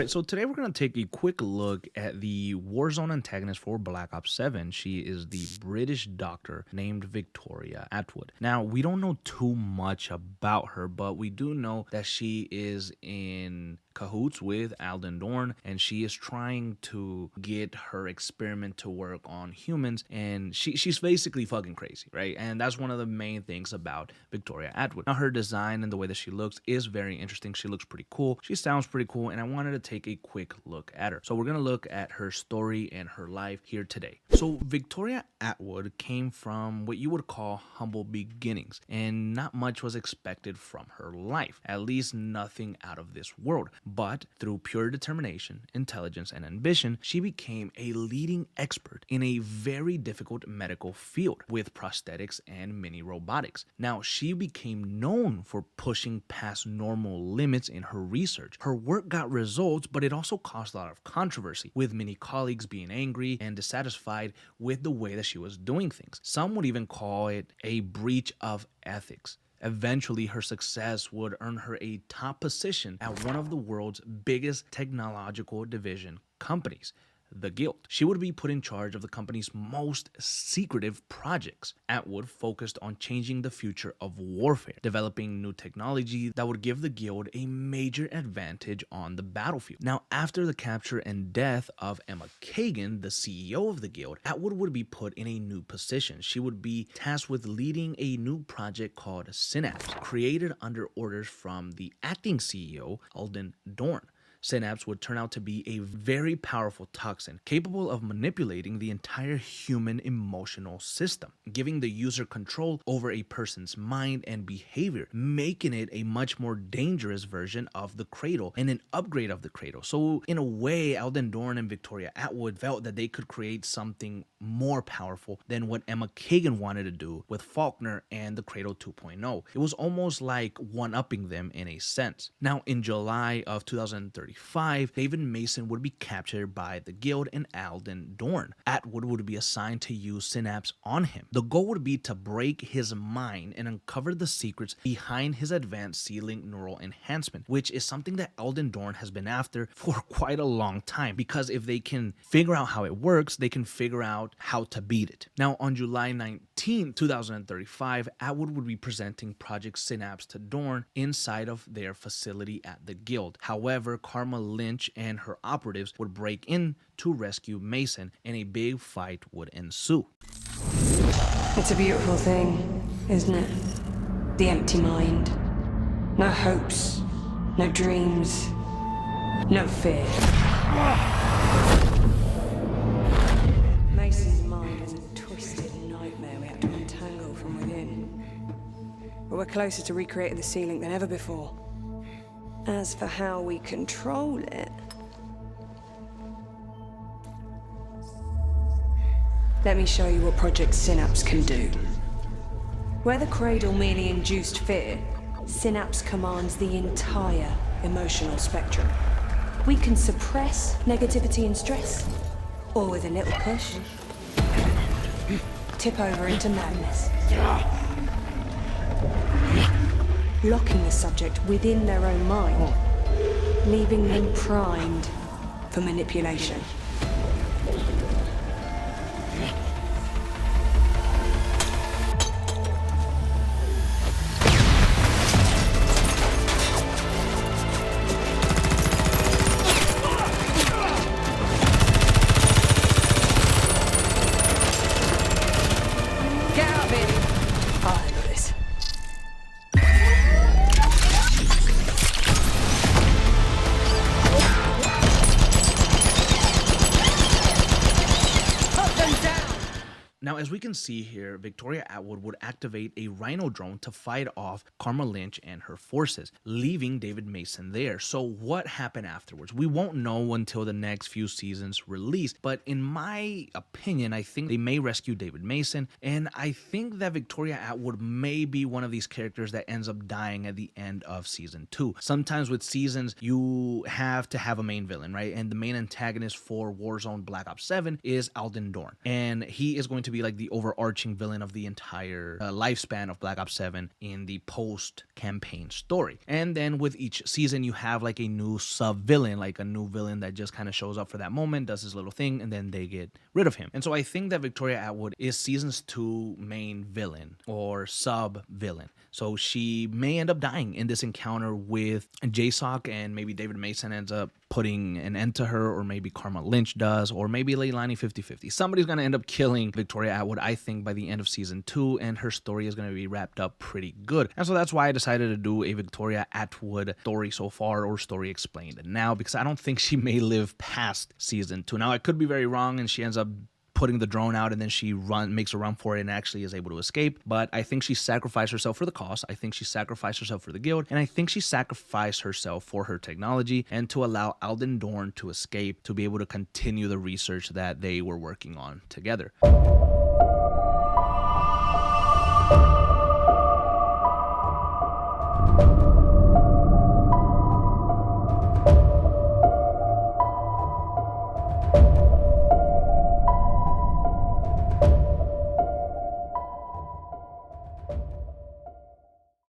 Alright, so today we're going to take a quick look at the Warzone antagonist for Black Ops 7. She is the British doctor named Victoria Atwood. Now, we don't know too much about her, but we do know that she is in cahoots with Alden Dorn, and she is trying to get her experiment to work on humans, and she's basically fucking crazy, right? And that's one of the main things about Victoria Atwood. Now, her design and the way that she looks is very interesting. She looks pretty cool. She sounds pretty cool, and I wanted to take a quick look at her. So we're gonna look at her story and her life here today. So Victoria Atwood came from what you would call humble beginnings, and not much was expected from her life, at least nothing out of this world. But through pure determination, intelligence, and ambition, she became a leading expert in a very difficult medical field with prosthetics and mini robotics. Now, she became known for pushing past normal limits in her research. Her work got results, but it also caused a lot of controversy, with many colleagues being angry and dissatisfied with the way that she was doing things. Some would even call it a breach of ethics. Eventually, her success would earn her a top position at one of the world's biggest technological division companies, the Guild. She would be put in charge of the company's most secretive projects. Atwood focused on changing the future of warfare, developing new technology that would give the Guild a major advantage on the battlefield. Now, after the capture and death of Emma Kagan, the CEO of the Guild, Atwood would be put in a new position. She would be tasked with leading a new project called Synapse, created under orders from the acting CEO, Alden Dorn. Synapse would turn out to be a very powerful toxin, capable of manipulating the entire human emotional system, giving the user control over a person's mind and behavior, making it a much more dangerous version of the Cradle and an upgrade of the Cradle. So in a way, Alden Dorn and Victoria Atwood felt that they could create something more powerful than what Emma Kagan wanted to do with Faulkner and the Cradle 2.0. It was almost like one-upping them in a sense. Now, in July of 2035, David Mason would be captured by the Guild and Alden Dorn. Atwood would be assigned to use Synapse on him. The goal would be to break his mind and uncover the secrets behind his advanced ceiling neural enhancement, which is something that Alden Dorn has been after for quite a long time, because if they can figure out how it works, they can figure out how to beat it. Now, on July 19, 2035, Atwood would be presenting Project Synapse to Dorn inside of their facility at the Guild. However, Karma Lynch and her operatives would break in to rescue Mason, and a big fight would ensue. It's a beautiful thing, isn't it? The empty mind. No hopes, no dreams, no fear. Mason's mind was a twisted nightmare we had to untangle from within. But we're closer to recreating the ceiling than ever before. As for how we control it... Let me show you what Project Synapse can do. Where the Cradle merely induced fear, Synapse commands the entire emotional spectrum. We can suppress negativity and stress, or with a little push, tip over into madness. Locking the subject within their own mind, leaving them primed for manipulation. Get out of here! I'll handle this. Now, as we can see here, Victoria Atwood would activate a Rhino drone to fight off Karma Lynch and her forces, leaving David Mason there. So what happened afterwards? We won't know until the next few seasons release, but in my opinion, I think they may rescue David Mason, and I think that Victoria Atwood may be one of these characters that ends up dying at the end of season 2. Sometimes with seasons, you have to have a main villain, right? And the main antagonist for Warzone Black Ops 7 is Alden Dorn, and he is going to be like the overarching villain of the entire lifespan of Black Ops 7 in the post-campaign story. And then with each season, you have like a new sub-villain, like a new villain that just kind of shows up for that moment, does his little thing, and then they get rid of him. And so I think that Victoria Atwood is season's 2 main villain or sub-villain. So she may end up dying in this encounter with JSOC, and maybe David Mason ends up putting an end to her, or maybe Karma Lynch does, or maybe Leilani 50-50. Somebody's going to end up killing Victoria Atwood, I think, by the end of season 2, and her story is going to be wrapped up pretty good. And so that's why I decided to do a Victoria Atwood story so far, or story explained now, because I don't think she may live past season 2. Now, I could be very wrong, and she ends up putting the drone out, and then she makes a run for it and actually is able to escape. But I think she sacrificed herself for the cause. I think she sacrificed herself for the guild, and I think she sacrificed herself for her technology and to allow Alden Dorn to escape, to be able to continue the research that they were working on together.